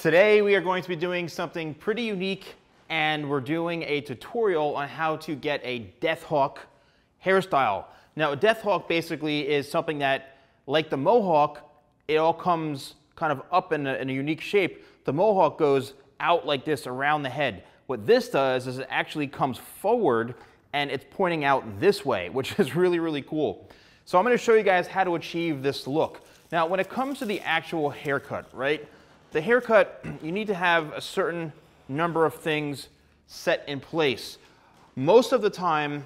Today we are going to be doing something pretty unique, and we're doing a tutorial on how to get a death hawk hairstyle. Now a death hawk basically is something that, like the mohawk, it all comes kind of up in a unique shape. The mohawk goes out like this around the head. What this does is it actually comes forward and it's pointing out this way, which is really, really cool. So I'm going to show you guys how to achieve this look. Now when it comes to the actual haircut, right? The haircut, you need to have a certain number of things set in place. Most of the time,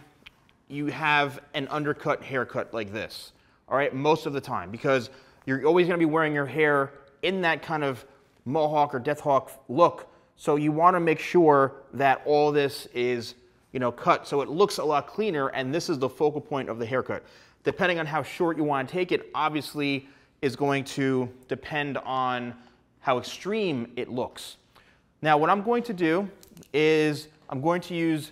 you have an undercut haircut like this, all right? Most of the time, because you're always gonna be wearing your hair in that kind of mohawk or death hawk look. So you wanna make sure that all this is, cut so it looks a lot cleaner, and this is the focal point of the haircut. Depending on how short you wanna take it, obviously is going to depend on how extreme it looks. Now what I'm going to do is I'm going to use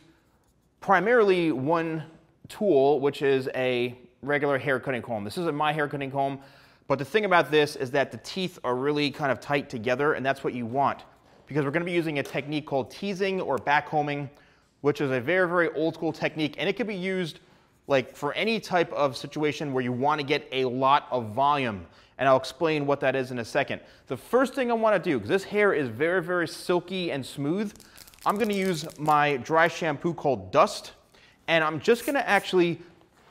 primarily one tool, which is a regular hair cutting comb. This isn't my hair cutting comb, but the thing about this is that the teeth are really kind of tight together, and that's what you want, because we're going to be using a technique called teasing or backcombing, which is a very, very old school technique, and it can be used like for any type of situation where you want to get a lot of volume. And I'll explain what that is in a second. The first thing I want to do, because this hair is very, very silky and smooth, I'm going to use my dry shampoo called Dust, and I'm just going to actually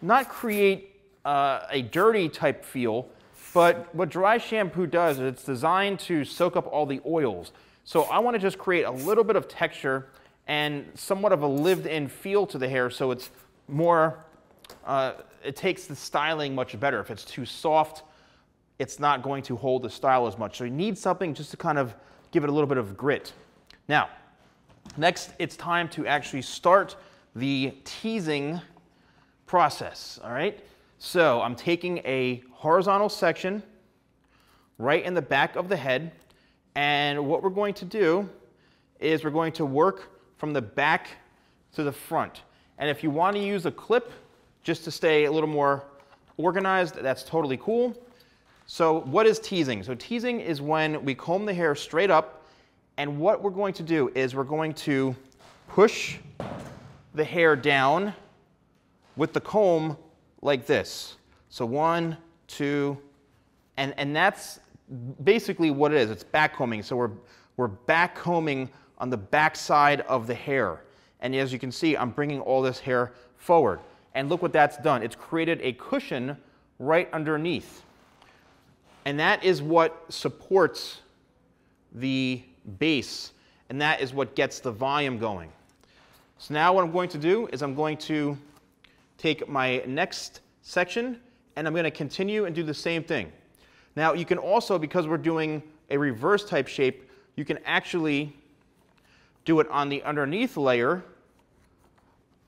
not create a dirty type feel, but what dry shampoo does is it's designed to soak up all the oils. So I want to just create a little bit of texture and somewhat of a lived-in feel to the hair, so it's more, it takes the styling much better. If it's too soft, it's not going to hold the style as much. So you need something just to kind of give it a little bit of grit. Now, next it's time to actually start the teasing process, all right? So I'm taking a horizontal section right in the back of the head, and what we're going to do is we're going to work from the back to the front. And if you want to use a clip just to stay a little more organized, that's totally cool. So what is teasing? So teasing is when we comb the hair straight up, and what we're going to do is we're going to push the hair down with the comb like this. So 1, 2, and that's basically what it is. It's back combing. So we're back combing on the back side of the hair. And as you can see, I'm bringing all this hair forward. And look what that's done. It's created a cushion right underneath. And that is what supports the base, and that is what gets the volume going. So now what I'm going to do is I'm going to take my next section, and I'm going to continue and do the same thing. Now you can also, because we're doing a reverse type shape, you can actually do it on the underneath layer,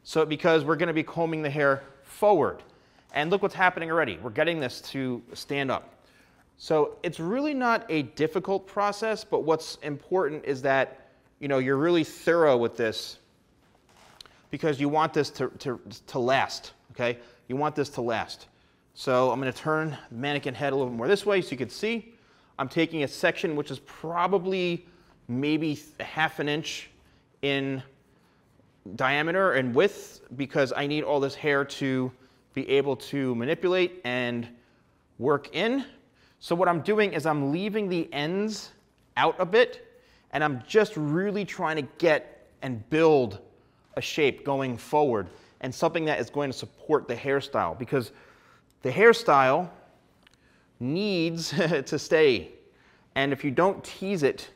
so because we're going to be combing the hair forward. And look what's happening already. We're getting this to stand up. So it's really not a difficult process, but what's important is that you're really thorough with this, because you want this to last, okay? You want this to last. So I'm going to turn the mannequin head a little bit more this way so you can see. I'm taking a section which is probably maybe ½ an inch in diameter and width, because I need all this hair to be able to manipulate and work in. So what I'm doing is I'm leaving the ends out a bit, and I'm just really trying to get and build a shape going forward, and something that is going to support the hairstyle, because the hairstyle needs to stay. And if you don't tease it,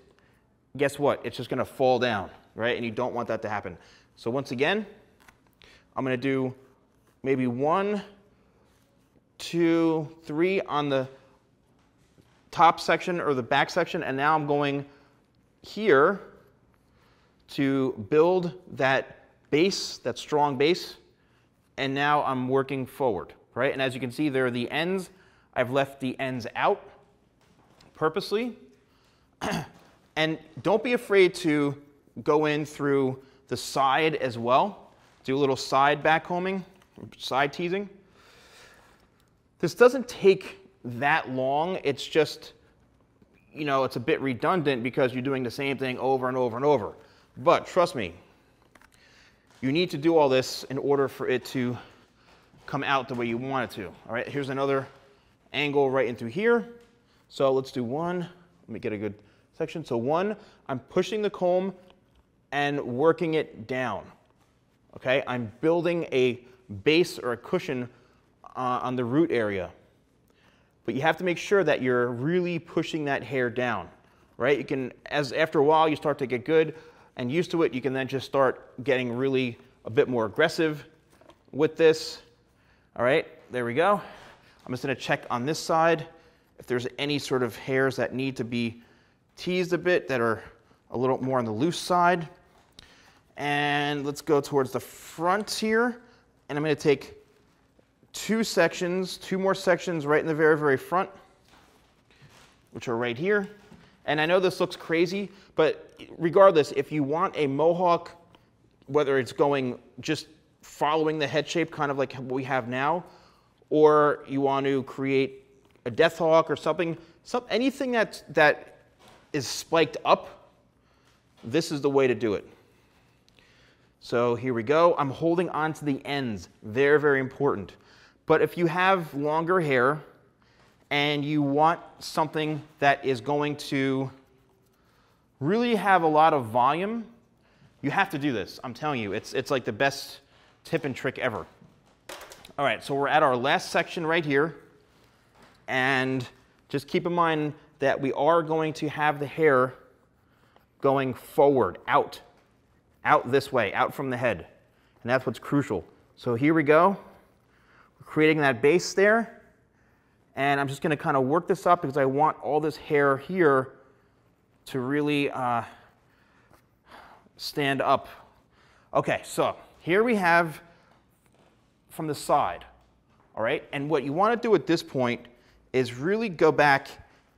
guess what? It's just going to fall down, right? And you don't want that to happen. So once again, I'm going to do maybe 1, 2, 3 on the top section or the back section, and now I'm going here to build that base, that strong base, and now I'm working forward, right? And as you can see, there are the ends. I've left the ends out purposely. And don't be afraid to go in through the side as well. Do a little side back combing, side teasing. This doesn't take that long. It's just you know, it's a bit redundant because you're doing the same thing over and over and over. But trust me, you need to do all this in order for it to come out the way you want it to. All right, here's another angle right into here. So let's do one. Let me get a good section. So one, I'm pushing the comb and working it down. Okay, I'm building a base or a cushion on the root area. But you have to make sure that you're really pushing that hair down, right? You can, after a while you start to get good and used to it, you can then just start getting really a bit more aggressive with this. All right, there we go. I'm just gonna check on this side if there's any sort of hairs that need to be teased a bit that are a little more on the loose side. And let's go towards the front here. And I'm gonna take two more sections right in the very, very front, which are right here. And I know this looks crazy, but regardless, if you want a mohawk, whether it's going just following the head shape, kind of like what we have now, or you want to create a death hawk or something, anything that is spiked up, this is the way to do it. So here we go. I'm holding on to the ends. Very, very important. But if you have longer hair and you want something that is going to really have a lot of volume, you have to do this. I'm telling you, it's like the best tip and trick ever. All right, so we're at our last section right here. And just keep in mind that we are going to have the hair going forward, out this way, out from the head. And that's what's crucial. So here we go. We're creating that base there. And I'm just going to kind of work this up because I want all this hair here to really stand up. Okay, so here we have from the side. All right, and what you want to do at this point is really go back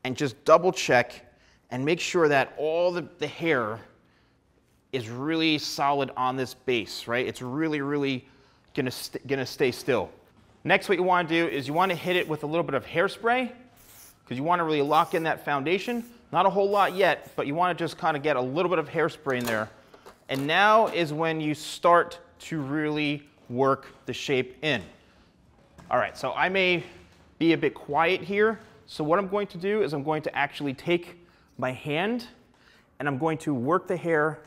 and just double check and make sure that all the hair is really solid on this base, right? It's really, really gonna stay still. Next, what you want to do is you want to hit it with a little bit of hairspray because you want to really lock in that foundation. Not a whole lot yet, but you want to just kind of get a little bit of hairspray in there. And now is when you start to really work the shape in. All right, so I may be a bit quiet here. So what I'm going to do is I'm going to actually take my hand and I'm going to work the hair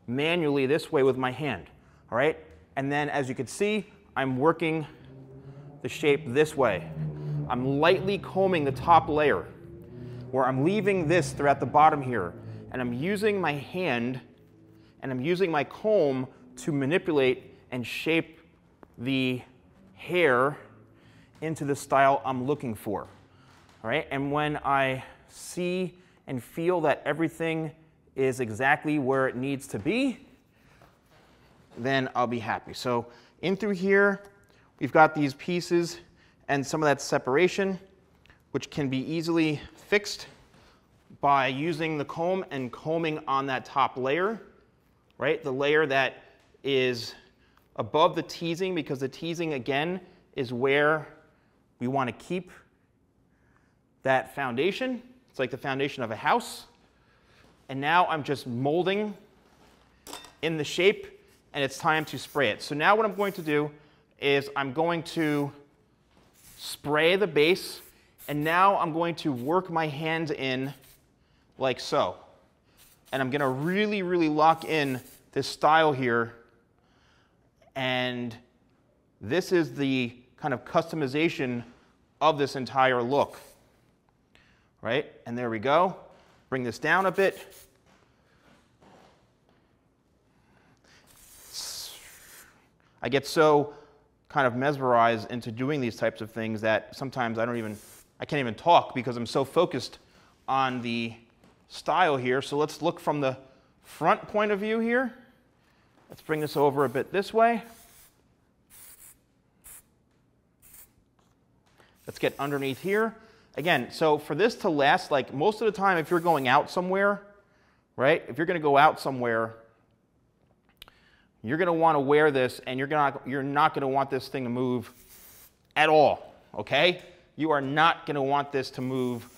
manually this way with my hand, all right? And then as you can see, I'm working the shape this way. I'm lightly combing the top layer where I'm leaving this throughout the bottom here. And I'm using my hand and I'm using my comb to manipulate and shape the hair into the style I'm looking for, all right? And when I see and feel that everything is exactly where it needs to be, then I'll be happy. So in through here, we've got these pieces and some of that separation, which can be easily fixed by using the comb and combing on that top layer, right? The layer that is above the teasing, because the teasing, again, is where we want to keep that foundation. It's like the foundation of a house. And now I'm just molding in the shape, and it's time to spray it. So now what I'm going to do is I'm going to spray the base, and now I'm going to work my hand in like so. And I'm going to really, really lock in this style here. And this is the kind of customization of this entire look, right? And there we go. Bring this down a bit. I get so kind of mesmerized into doing these types of things that sometimes I can't even talk because I'm so focused on the style here. So let's look from the front point of view here. Let's bring this over a bit this way. Let's get underneath here. Again, so for this to last, like most of the time, if you're going out somewhere, right? If you're going to go out somewhere, you're going to want to wear this, and you're not going to want this thing to move at all, okay? You are not going to want this to move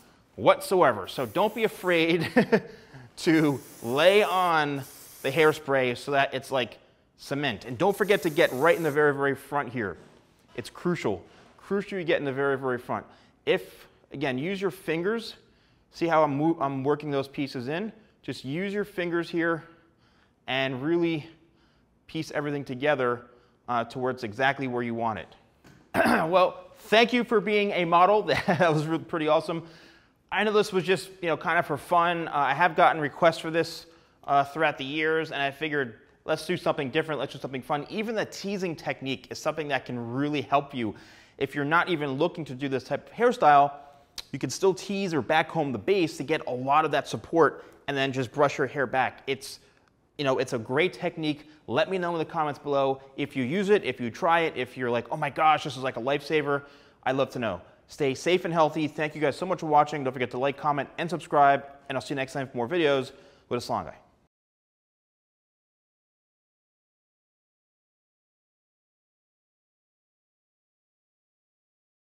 whatsoever. So don't be afraid to lay on the hairspray so that it's like cement. And don't forget to get right in the very, very front here. It's crucial. Crucial you get in the very, very front. If, again, use your fingers. See how I'm working those pieces in? Just use your fingers here and really piece everything together towards exactly where you want it. Well, thank you for being a model. That was really pretty awesome. I know this was just, kind of for fun. I have gotten requests for this throughout the years, and I figured let's do something different. Let's do something fun. Even the teasing technique is something that can really help you. If you're not even looking to do this type of hairstyle, you can still tease or backcomb the base to get a lot of that support, and then just brush your hair back. It's a great technique. Let me know in the comments below if you use it, if you try it, if you're like, oh my gosh, this is like a lifesaver. I'd love to know. Stay safe and healthy. Thank you guys so much for watching. Don't forget to like, comment, and subscribe, and I'll see you next time for more videos with a Salon Guy.